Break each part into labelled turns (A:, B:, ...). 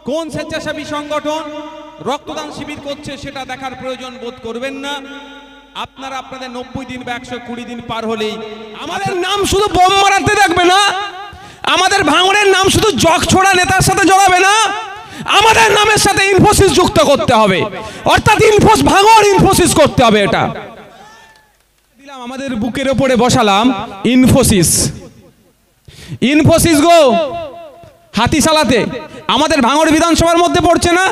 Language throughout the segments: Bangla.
A: কোন স্বেচ্ছাসেবী সংগঠন রক্তদান শিবির করছে সেটা দেখার প্রয়োজন বোধ করবেন না। আপনারা আপনাদের 90 দিন বা 120 দিন পার হলেই
B: আমাদের নাম শুধু বোম মারাতে দেখবে না, আমাদের ভাঙড়ের নাম শুধু জগছোড়া নেতার সাথে জড়াবে না, আমাদের নামের সাথে ইনফোসিস যুক্ত করতে হবে, অর্থাৎ ভাঙড় ইনফোসিস করতে হবে। এটা দিলাম আমাদের বুকের উপরে বসালাম ইনফোসিস। ইনফোসিস গো হাতিশালাতে আমাদের ভাঙড় বিধানসভার মধ্যে পড়ছে না,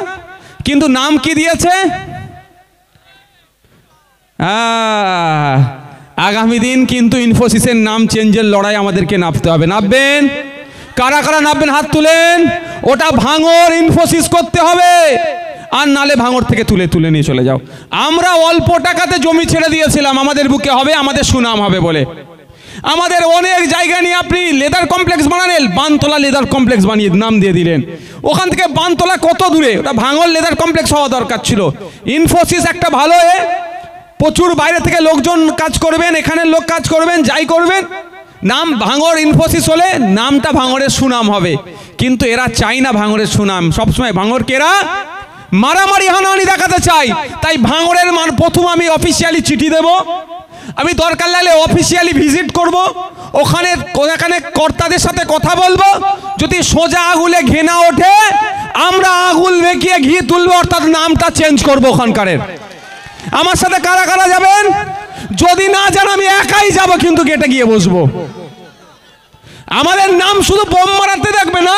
B: কিন্তু নাম কি দিয়েছে? আগামী দিন কিন্তু ইনফোসিসের নাম চেঞ্জের লড়াই আমাদেরকে নামতে হবে। নামবেন? কারা কারা নামবেন হাত তুলেন। ওটা ভাঙড় ইনফোসিস করতে হবে, আর নালে ভাঙড় থেকে তুলে তুলে নিয়ে চলে যাও। আমরা অল্প টাকাতে জমি ছেড়ে দিয়েছিলাম, আমাদের বুকে হবে, আমাদের সুনাম হবে বলে। আমাদের অনেক জায়গা নিয়ে আপনি লেদার কমপ্লেক্স বানালেন, বানতলা লেদার কমপ্লেক্স বানিয়ে নাম দিয়ে দিলেন। ওখান থেকে বানতলা কত দূরে, ওটা ভাঙড় লেদার কমপ্লেক্স হওয়া দরকার ছিল। ইনফোসিস একটা ভালো, প্রচুর বাইরে থেকে লোকজন কাজ করবেন, এখানের লোক কাজ করবেন, যাই করবেন, নাম ভাঙড় ইনফোসিস হলে নামটা ভাঙড়ের সুনাম হবে। কিন্তু এরা চাই না ভাঙড়ের সুনাম, সবসময় ভাঙড়কে এরা মারামারি হানাহানি দেখাতে চাই। তাই ভাঙড়ের প্রথম আমি অফিসিয়ালি চিঠি দেব, আমি দরকার লাগলে অফিসিয়ালি ভিজিট করব, ওখানে কর্তাদের সাথে কথা বলবো। যদি সোজা আঙুলে ঘেনা ওঠে আমরা আঙুল বেঁকিয়ে ঘি তুলবো, অর্থাৎ নামটা চেঞ্জ করবো ওখানকারের। আমার সাথে কারা কারা যাবেন? যদি না যান আমি একাই যাব, কিন্তু গেটে গিয়ে বসবো। আমাদের নাম শুধু বোম মারাতে দেখবে না,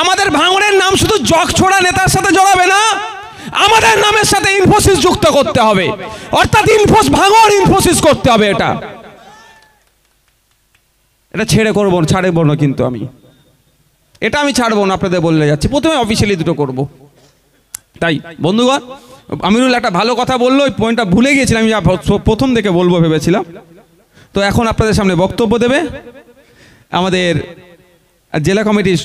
B: আমাদের ভাঙড়ের নাম শুধু জগছোড়া নেতার সাথে জড়াবে না, আমাদের নামের সাথে ইনফোসিস যুক্ত করতে হবে, অর্থাৎ ভাঙড় ইনফোসিস করতে হবে। এটা ছাড়বো না, কিন্তু আমি ছাড়বো না, আপনাদের বলে যাচ্ছি। প্রথমে অফিসিয়ালি দুটো করব। তাই বন্ধুগণ, আমিরুল একটা ভালো কথা বললো, ওই পয়েন্টটা ভুলে গিয়েছিলাম, আমি প্রথম থেকে বলবো ভেবেছিলাম। তো এখন আপনাদের সামনে বক্তব্য দেবে আমাদের জেলা কমিটির